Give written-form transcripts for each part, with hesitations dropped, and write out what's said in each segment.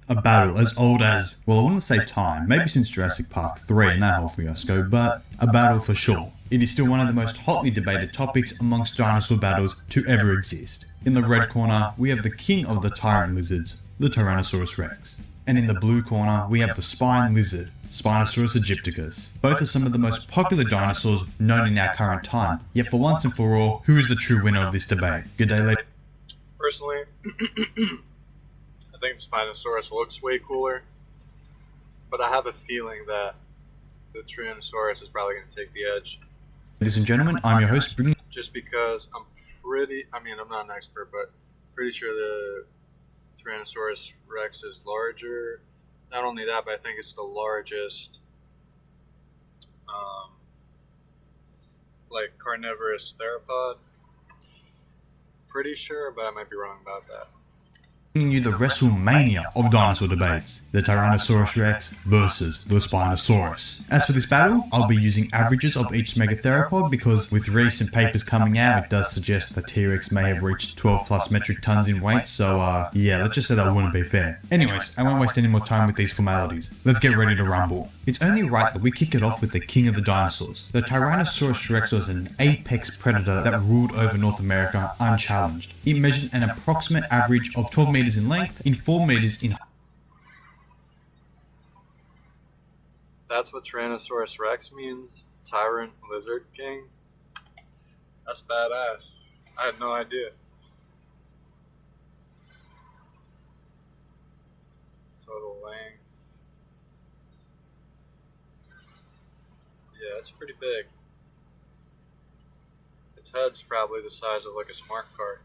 A battle as old as, well, I wouldn't say time, maybe since Jurassic Park 3 and that whole fiasco, but a battle for sure. It is still one of the most hotly debated topics amongst dinosaur battles to ever exist. In the red corner, we have the king of the tyrant lizards, the Tyrannosaurus rex. And in the blue corner, we have the spine lizard, Spinosaurus aegypticus. Both are some of the most popular dinosaurs known in our current time, yet for once and for all, who is the true winner of this debate? Good day, ladies. Personally, I think the Spinosaurus looks way cooler, but I have a feeling that the Tyrannosaurus is probably going to take the edge. Ladies and gentlemen, I'm your host, bringing Just because I'm not an expert, but pretty sure the Tyrannosaurus rex is larger. Not only that, but I think it's the largest carnivorous theropod. Pretty sure, but I might be wrong about that. you the WrestleMania of dinosaur debates, the Tyrannosaurus rex versus the Spinosaurus. As for this battle, I'll be using averages of each megatheropod because with recent papers coming out, it does suggest the T-Rex may have reached 12 plus metric tons in weight, so yeah, let's just say that wouldn't be fair. Anyways, I won't waste any more time with these formalities. Let's get ready to rumble. It's only right that we kick it off with the king of the dinosaurs. The Tyrannosaurus rex was an apex predator that ruled over North America unchallenged. It measured an approximate average of 12 meters in length and 4 meters in height. That's what Tyrannosaurus rex means? Tyrant Lizard King? That's badass. I had no idea. Total length. Yeah, it's pretty big. Its head's probably the size of like a smart car.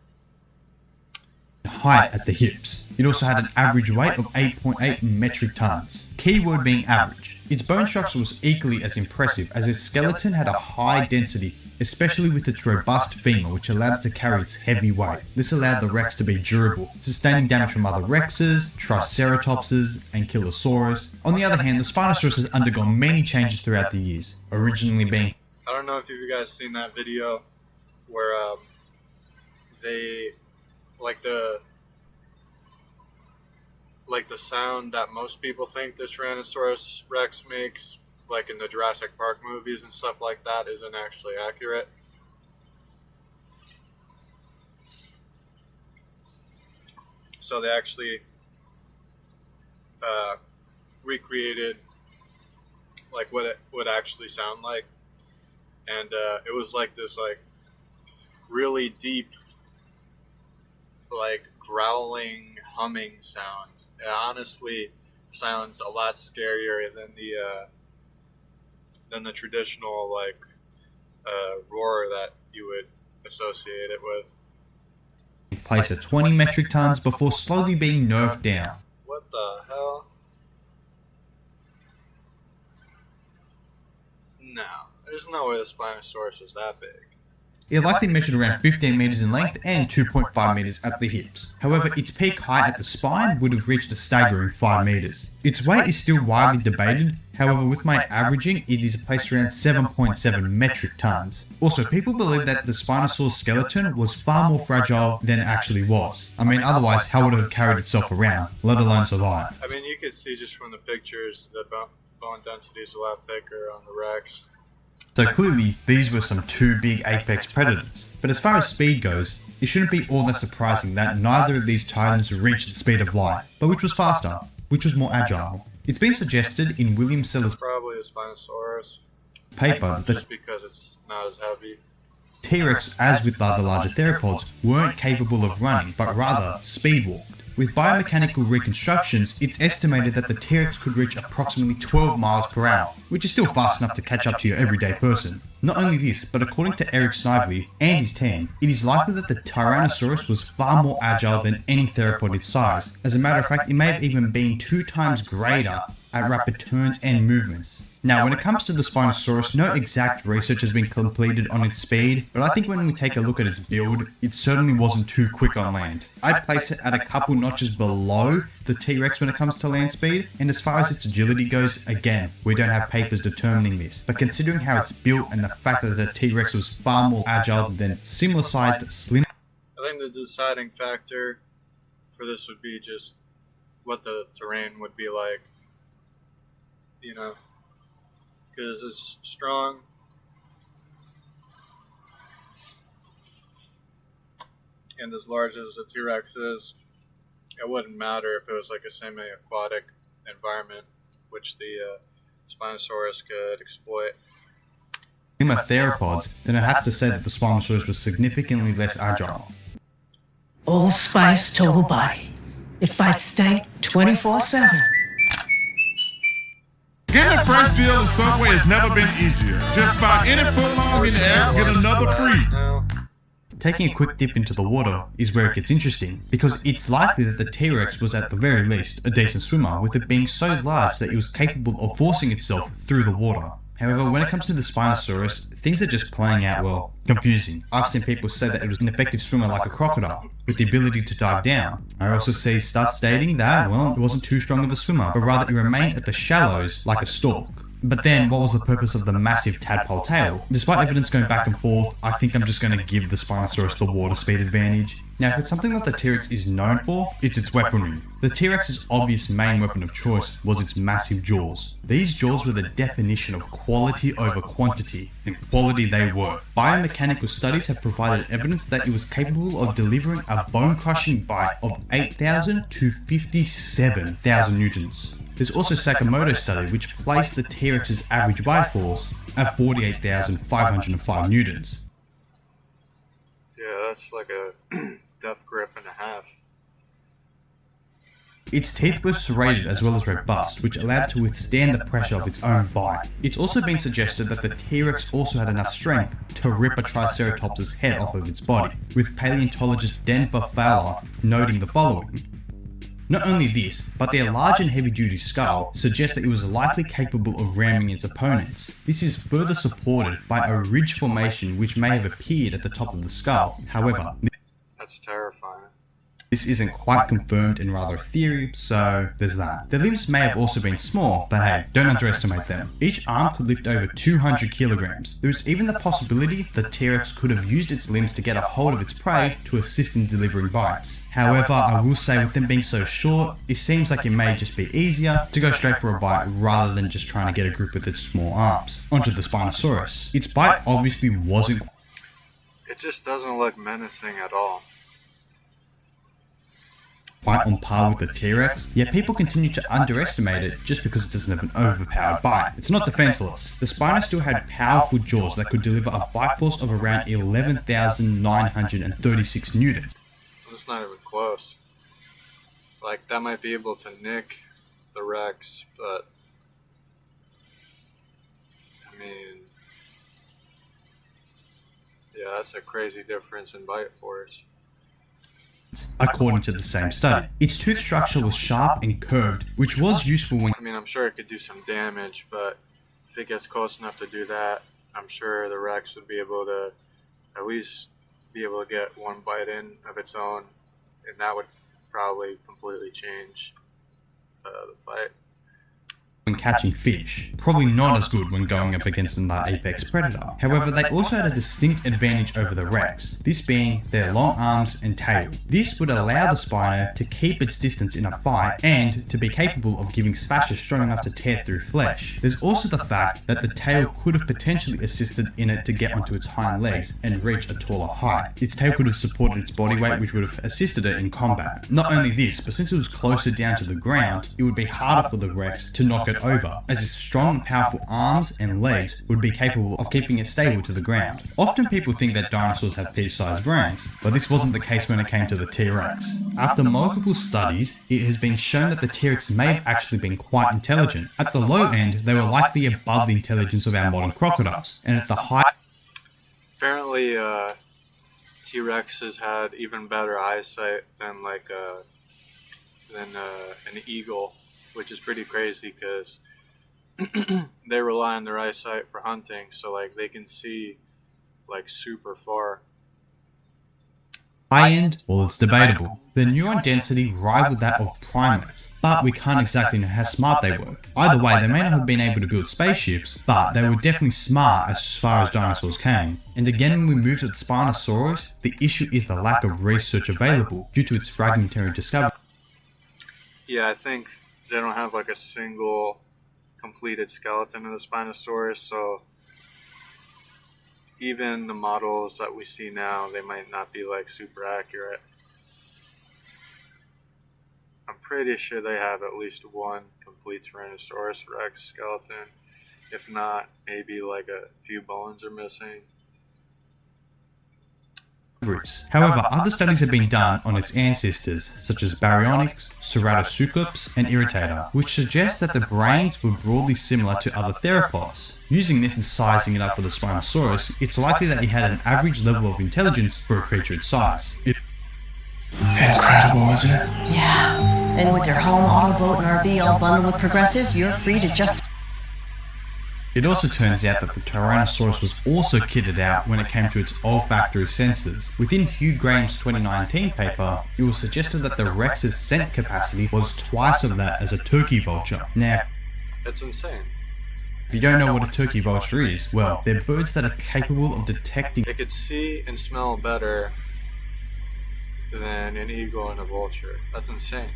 Height at the hips. It also had an average weight of 8.8 metric tons. Keyword being average. Its bone structure was equally as impressive as its skeleton had a high density, especially with its robust femur which allowed it to carry its heavy weight. This allowed the rex to be durable, sustaining damage from other rexes, triceratopses, and Ankylosaurus. On the other hand, the Spinosaurus has undergone many changes throughout the years, originally being... I don't know if you guys seen that video where they... the sound that most people think the Tyrannosaurus rex makes, like in the Jurassic Park movies and stuff like that, isn't actually accurate. So they actually recreated like what it would actually sound like, and it was like this really deep growling humming sound. It honestly sounds a lot scarier than the traditional roar that you would associate it with. Place at 20 metric tons before slowly being nerfed down. What the hell? No, there's no way the Spinosaurus is that big. It likely measured around 15 meters in length and 2.5 meters at the hips. However, its peak height at the spine would have reached a staggering 5 meters. Its weight is still widely debated, however with my averaging, it is placed around 7.7 metric tons. Also, people believe that the Spinosaurus skeleton was far more fragile than it actually was. I mean, otherwise, how would it have carried itself around, let alone survive? I mean, you could see just from the pictures that bone density is a lot thicker on the Rex. So clearly, these were some two big apex predators. But as far as speed goes, it shouldn't be all that surprising that neither of these titans reached the speed of light, but which was faster, which was more agile. It's been suggested in William Seller's probably a Spinosaurus paper that just because it's not as heavy. T-Rex, as with other larger theropods, weren't capable of running, but rather speedwalked. With biomechanical reconstructions, it's estimated that the T-Rex could reach approximately 12 miles per hour, which is still fast enough to catch up to your everyday person. Not only this, but according to Eric Snively and his team, it is likely that the Tyrannosaurus was far more agile than any theropod its size. As a matter of fact, it may have even been 2 times greater at rapid turns and movements. Now, when it comes to the Spinosaurus, no exact research has been completed on its speed, but I think when we take a look at its build, it certainly wasn't too quick on land. I'd place it at a couple notches below the T-Rex when it comes to land speed, and as far as its agility goes, again, we don't have papers determining this, but considering how it's built and the fact that the T-Rex was far more agile than similar-sized, slim... I think the deciding factor for this would be just what the terrain would be like, you know, because it's strong. And as large as a T-Rex is, it wouldn't matter if it was like a semi-aquatic environment, which the Spinosaurus could exploit. Theropods, then I'd have to say that the Spinosaurus was significantly less agile. All spice, total body. It fights state 24/7. Getting a fresh deal at Subway has never been easier. Just buy any footlong in the app, get another free. Taking a quick dip into the water is where it gets interesting, because it's likely that the T-Rex was at the very least a decent swimmer, with it being so large that it was capable of forcing itself through the water. However, when it comes to the Spinosaurus, things are just playing out, well, confusing. I've seen people say that it was an effective swimmer like a crocodile, with the ability to dive down. I also see stuff stating that, well, it wasn't too strong of a swimmer, but rather it remained at the shallows like a stork. But then, what was the purpose of the massive tadpole tail? Despite evidence going back and forth, I think I'm just going to give the Spinosaurus the water speed advantage. Now, if it's something that the T-Rex is known for, it's its weaponry. The T-Rex's obvious main weapon of choice was its massive jaws. These jaws were the definition of quality over quantity, and quality they were. Biomechanical studies have provided evidence that it was capable of delivering a bone-crushing bite of 8,000 to 57,000 newtons. There's also Sakamoto's study, which placed the T-Rex's average bite force at 48,505 newtons. Yeah, that's like a death grip and a half. Its teeth were serrated as well as robust, which allowed it to withstand the pressure of its own bite. It's also been suggested that the T-Rex also had enough strength to rip a Triceratops's head off of its body, with paleontologist Denver Fowler noting the following. Not only this, but their large and heavy-duty skull suggests that it was likely capable of ramming its opponents. This is further supported by a ridge formation which may have appeared at the top of the skull. However, that's terrifying. This isn't quite confirmed and rather a theory, so there's that. The limbs may have also been small, but hey, don't underestimate them. Each arm could lift over 200 kilograms. There is even the possibility the T-Rex could have used its limbs to get a hold of its prey to assist in delivering bites. However, I will say with them being so short, it seems like it may just be easier to go straight for a bite rather than just trying to get a grip with its small arms. Onto the Spinosaurus. Its bite obviously wasn't... It just doesn't look menacing at all. Quite on par with the T-Rex, yet people continue to underestimate it just because it doesn't have an overpowered bite. It's not defenseless. The Spino still had powerful jaws that could deliver a bite force of around 11,936 newtons. That's not even close. Like, that might be able to nick the Rex, but I mean, yeah, that's a crazy difference in bite force. According to the same study, its tooth structure was sharp and curved, which was useful when... I mean, I'm sure it could do some damage, but if it gets close enough to do that, I'm sure the Rex would be able to at least be able to get one bite in of its own, and that would probably completely change the fight. When catching fish, probably not as good when going up against another apex predator. However, they also had a distinct advantage over the Rex, this being their long arms and tail. This would allow the Spino to keep its distance in a fight and to be capable of giving slashes strong enough to tear through flesh. There's also the fact that the tail could have potentially assisted in it to get onto its hind legs and reach a taller height. Its tail could have supported its body weight, which would have assisted it in combat. Not only this, but since it was closer down to the ground, it would be harder for the Rex to knock it over, as its strong and powerful arms and legs would be capable of keeping it stable to the ground. Often people think that dinosaurs have pea-sized brains, but this wasn't the case when it came to the T-Rex. After multiple studies, it has been shown that the T-Rex may have actually been quite intelligent. At the low end, they were likely above the intelligence of our modern crocodiles, and at the high... Apparently, T-Rexes had even better eyesight than an eagle, which is pretty crazy because they rely on their eyesight for hunting, so like they can see like super far. High end, well, it's debatable. The neuron density rivaled that of primates, but we can't exactly know how smart they were. Either way, they may not have been able to build spaceships, but they were definitely smart as far as dinosaurs came. And again, when we move to the Spinosaurus, the issue is the lack of research available due to its fragmentary discovery. Yeah, I think they don't have like a single completed skeleton of the Spinosaurus, so even the models that we see now, they might not be like super accurate. I'm pretty sure they have at least one complete Tyrannosaurus Rex skeleton. If not, maybe like a few bones are missing. However, other studies have been done on its ancestors, such as Baryonyx, Ceratopsuchops, and Irritator, which suggests that the brains were broadly similar to other theropods. Using this and sizing it up for the Spinosaurus, it's likely that it had an average level of intelligence for a creature its size. Incredible, isn't it? Yeah. And with your home, auto, boat, and RV all bundled with Progressive, you're free to just... It also turns out that the Tyrannosaurus was also kitted out when it came to its olfactory senses. Within Hugh Graham's 2019 paper, it was suggested that the Rex's scent capacity was twice of that as a turkey vulture. Now, It's insane. if you don't know what a turkey vulture is, well, they're birds that are capable of detecting They could see and smell better than an eagle and a vulture. That's insane.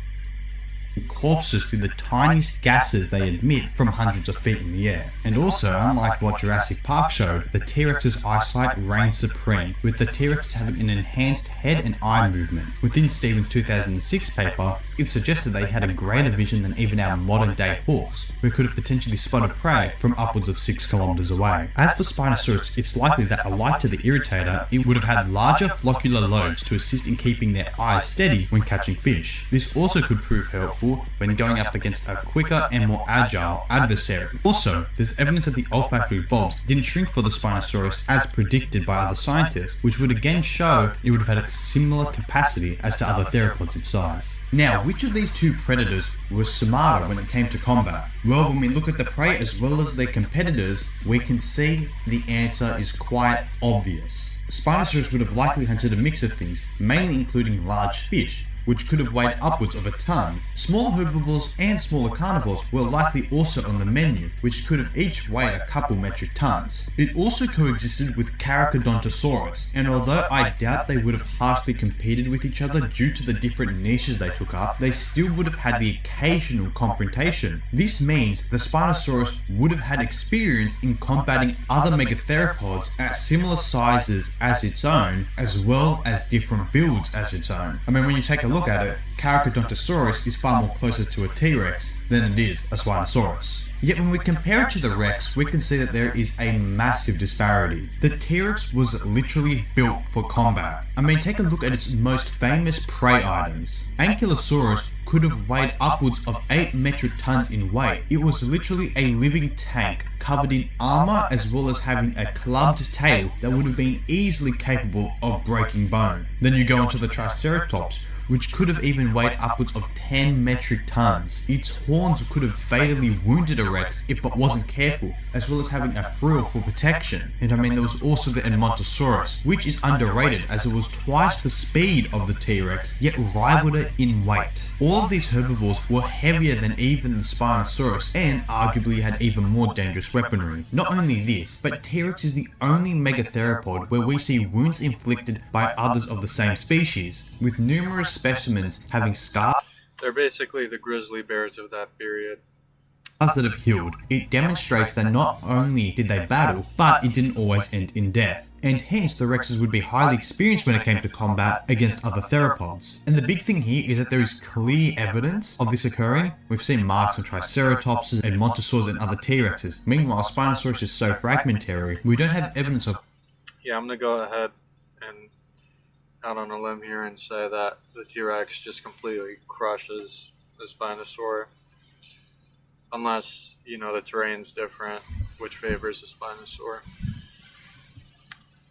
corpses through the tiniest gases they emit from hundreds of feet in the air. And also, unlike what Jurassic Park showed, the T-Rex's eyesight reigned supreme, with the T-Rex having an enhanced head and eye movement. Within Stevens' 2006 paper, it suggested they had a greater vision than even our modern day hawks, who could have potentially spotted prey from upwards of 6 kilometers away. As for Spinosaurus, it's likely that, alike to the Irritator, it would have had larger floccular lobes to assist in keeping their eyes steady when catching fish. This also could prove helpful when going up against a quicker and more agile adversary. Also, there's evidence that the olfactory bulbs didn't shrink for the Spinosaurus as predicted by other scientists, which would again show it would have had a similar capacity as to other theropods its size. Now, which of these two predators was smarter when it came to combat? Well, when we look at the prey as well as their competitors, we can see the answer is quite obvious. Spinosaurus would have likely hunted a mix of things, mainly including large fish, which could have weighed upwards of a ton. Smaller herbivores and smaller carnivores were likely also on the menu, which could have each weighed a couple metric tons. It also coexisted with Carcharodontosaurus, and although I doubt they would have harshly competed with each other due to the different niches they took up, they still would have had the occasional confrontation. This means the Spinosaurus would have had experience in combating other megatheropods at similar sizes as its own, as well as different builds as its own. I mean, when you take a look at it, Carcharodontosaurus is far more closer to a T-Rex than it is a Spinosaurus. Yet when we compare it to the Rex, we can see that there is a massive disparity. The T-Rex was literally built for combat. I mean, take a look at its most famous prey items. Ankylosaurus could have weighed upwards of 8 metric tons in weight. It was literally a living tank covered in armor, as well as having a clubbed tail that would have been easily capable of breaking bone. Then you go into the Triceratops, which could have even weighed upwards of 10 metric tons. Its horns could have fatally wounded a Rex if it wasn't careful, as well as having a frill for protection. And I mean, there was also the Edmontosaurus, which is underrated as it was twice the speed of the T-Rex, yet rivaled it in weight. All of these herbivores were heavier than even the Spinosaurus, and arguably had even more dangerous weaponry. Not only this, but T-Rex is the only megatheropod where we see wounds inflicted by others of the same species, with numerous specimens having scars They're basically the grizzly bears of that period. that have healed. It demonstrates that not only did they battle, but it didn't always end in death. And hence the Rexes would be highly experienced when it came to combat against other theropods. And the big thing here is that there is clear evidence of this occurring. We've seen marks on Triceratopses, Edmontosaurs, and other T-Rexes. Meanwhile, Spinosaurus is so fragmentary, we don't have evidence of... Yeah, I'm going to go ahead and out on a limb here and say that the T-Rex just completely crushes the Spinosaur. Unless, you know, the terrain's different, which favors the Spinosaur.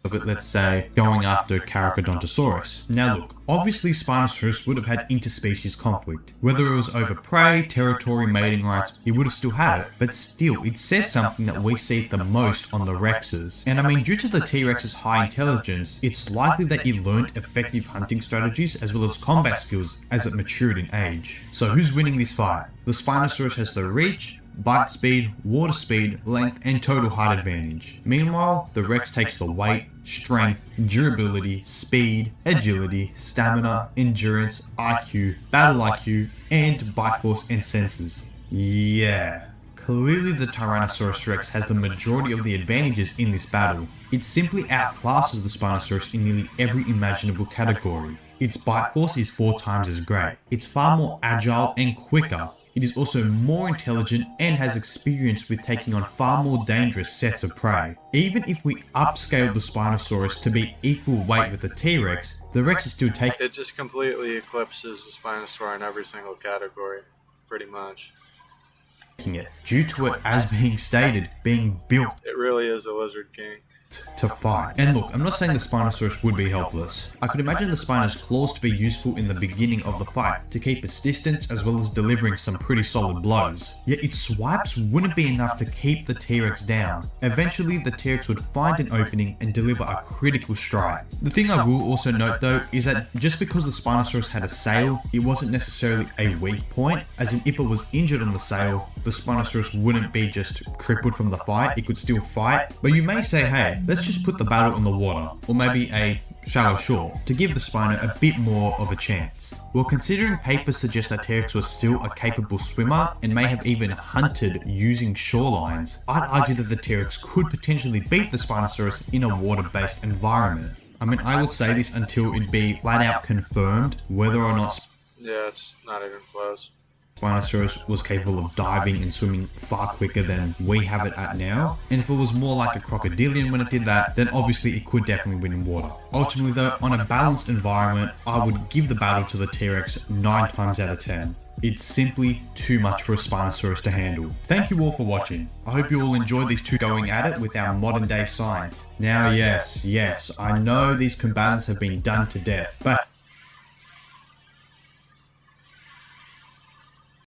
of it, let's say, going after Carcharodontosaurus. Now look, obviously Spinosaurus would have had interspecies conflict. Whether it was over prey, territory, mating rights, it would have still had it. But still, it says something that we see the most on the Rexes. And I mean, due to the T-Rex's high intelligence, it's likely that it learned effective hunting strategies as well as combat skills as it matured in age. So who's winning this fight? The Spinosaurus has the reach, bite speed, water speed, length, and total height advantage. Meanwhile, the Rex takes the weight, strength, durability, speed, agility, stamina, endurance, IQ, battle IQ, and bite force and senses. Yeah. Clearly the Tyrannosaurus Rex has the majority of the advantages in this battle. It simply outclasses the Spinosaurus in nearly every imaginable category. Its bite force is 4 times as great. It's far more agile and quicker. It is also more intelligent and has experience with taking on far more dangerous sets of prey. Even if we upscaled the Spinosaurus to be equal weight with the T-Rex, the Rex is still taking It just completely eclipses the Spinosaur in every single category, pretty much. it, due to it, as being stated, being built It really is a Lizard King. to fight. And look, I'm not saying the Spinosaurus would be helpless. I could imagine the Spino's claws to be useful in the beginning of the fight, to keep its distance as well as delivering some pretty solid blows. Yet its swipes wouldn't be enough to keep the T-Rex down. Eventually, the T-Rex would find an opening and deliver a critical strike. The thing I will also note though, is that just because the Spinosaurus had a sail, it wasn't necessarily a weak point, as in if it was injured on the sail, the Spinosaurus wouldn't be just crippled from the fight, it could still fight. But you may say, hey, let's just put the battle in the water, or maybe a shallow shore, to give the Spino a bit more of a chance. Well, considering papers suggest that T-Rex was still a capable swimmer and may have even hunted using shorelines, I'd argue that the T-Rex could potentially beat the Spinosaurus in a water-based environment. I mean, I would say this until it be flat out confirmed whether or not Yeah, it's not even close. Spinosaurus was capable of diving and swimming far quicker than we have it at now. And if it was more like a crocodilian when it did that, then obviously it could definitely win in water. Ultimately though, on a balanced environment, I would give the battle to the T-Rex 9 times out of 10. It's simply too much for a Spinosaurus to handle. Thank you all for watching. I hope you all enjoyed these two going at it with our modern day science. Now yes, I know these combatants have been done to death, but